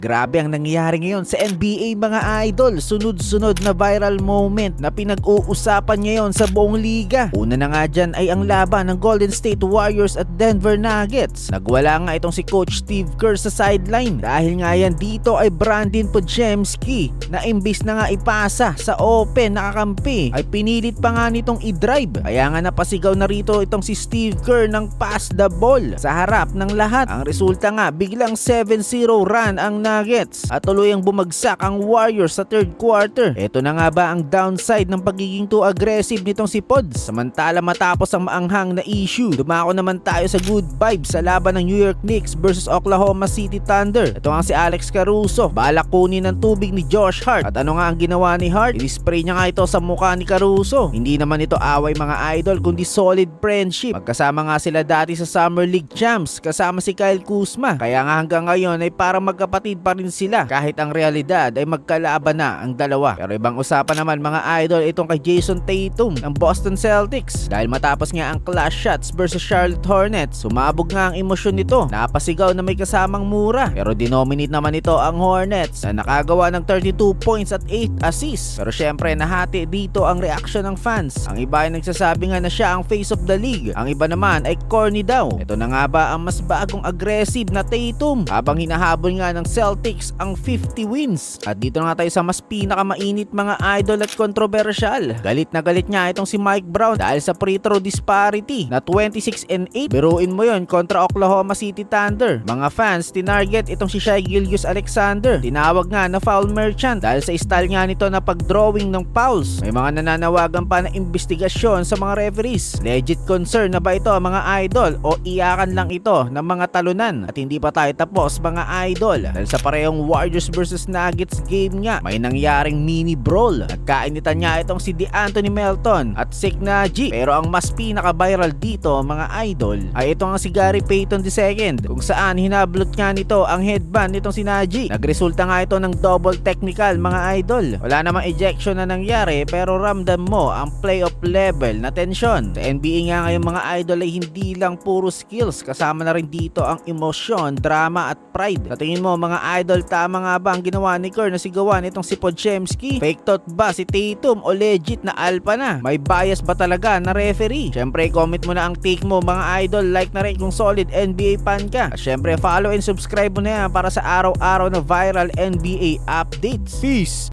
Grabe ang nangyayari ngayon sa NBA mga idol. Sunod-sunod na viral moment na pinag-uusapan ngayon sa buong liga. Una na nga dyan ay ang laban ng Golden State Warriors at Denver Nuggets. Nagwala nga itong si Coach Steve Kerr sa sideline. Dahil nga yan dito ay Brandon Podziemski na imbis na nga ipasa sa open na kakampi ay pinilit pa nga nitong i-drive. Kaya nga napasigaw na rito itong si Steve Kerr ng pass the ball sa harap ng lahat. Ang resulta nga biglang 7-0 run ang Nuggets at tuluyang bumagsak ang Warriors sa third quarter. Ito na nga ba ang downside ng pagiging too aggressive nitong si Pods? Samantala matapos ang maanghang na issue, dumako naman tayo sa good vibes sa laban ng New York Knicks versus Oklahoma City Thunder. Ito nga si Alex Caruso, balak kunin ng tubig ni Josh Hart. At ano nga ang ginawa ni Hart? I-spray niya nga ito sa mukha ni Caruso. Hindi naman ito away mga idol kundi solid friendship. Magkasama nga sila dati sa Summer League Champs kasama si Kyle Kuzma. Kaya nga hanggang ngayon ay parang magkapatid pa rin sila kahit ang realidad ay magkalaban na ang dalawa. Pero ibang usapan naman mga idol itong kay Jason Tatum ng Boston Celtics. Dahil matapos nga ang clash shots versus Charlotte Hornets, sumabog nga ang emosyon nito. Napasigaw na may kasamang mura. Pero dinominate naman ito ang Hornets na nakagawa ng 32 points at 8 assists. Pero syempre nahati dito ang reaction ng fans. Ang iba ay nagsasabi nga na siya ang face of the league. Ang iba naman ay corny daw. Ito na nga ba ang mas bagong aggressive na Tatum habang hinahabol nga ng Celtics ang 50 wins. At dito na nga tayo sa mas pinakamainit mga idol at kontrobersyal. Galit na galit niya itong si Mike Brown dahil sa free throw disparity na 26 and 8. Biruin mo yon kontra Oklahoma City Thunder. Mga fans tinarget itong si Shai Gilgeous-Alexander. Tinawag nga na foul merchant dahil sa style nga nito na pag-drawing ng fouls. May mga nananawagan pa na investigasyon sa mga referees. Legit concern na ba ito mga idol o iyakan lang ito ng mga talunan? At hindi pa tayo tapos mga idol dahil sa parehong Warriors versus Nuggets game nga may nangyaring mini brawl. Nagkainitan niya itong si DeAnthony Melton at Zeke Naji. Pero ang mas pinaka-viral dito mga idol ay ito nga si Gary Payton II kung saan hinablot nga nito ang headband nitong si Naji. Nagresulta nga ito ng double technical mga idol. Wala namang ejection na nangyari pero ramdam mo ang playoff level na tensyon. Sa NBA nga ngayon mga idol ay hindi lang puro skills, kasama na rin dito ang emosyon, drama at pride. Sa tingin mo mga idol, tama nga ba ang ginawa ni Kerr na sigawan itong si Podziemski? Fake thought ba si Tatum o legit na alpha na? May bias ba talaga na referee? Syempre comment mo na ang take mo mga idol, like na rin kung solid NBA fan ka. At syempre follow and subscribe mo na yan para sa araw-araw na viral NBA updates. Peace!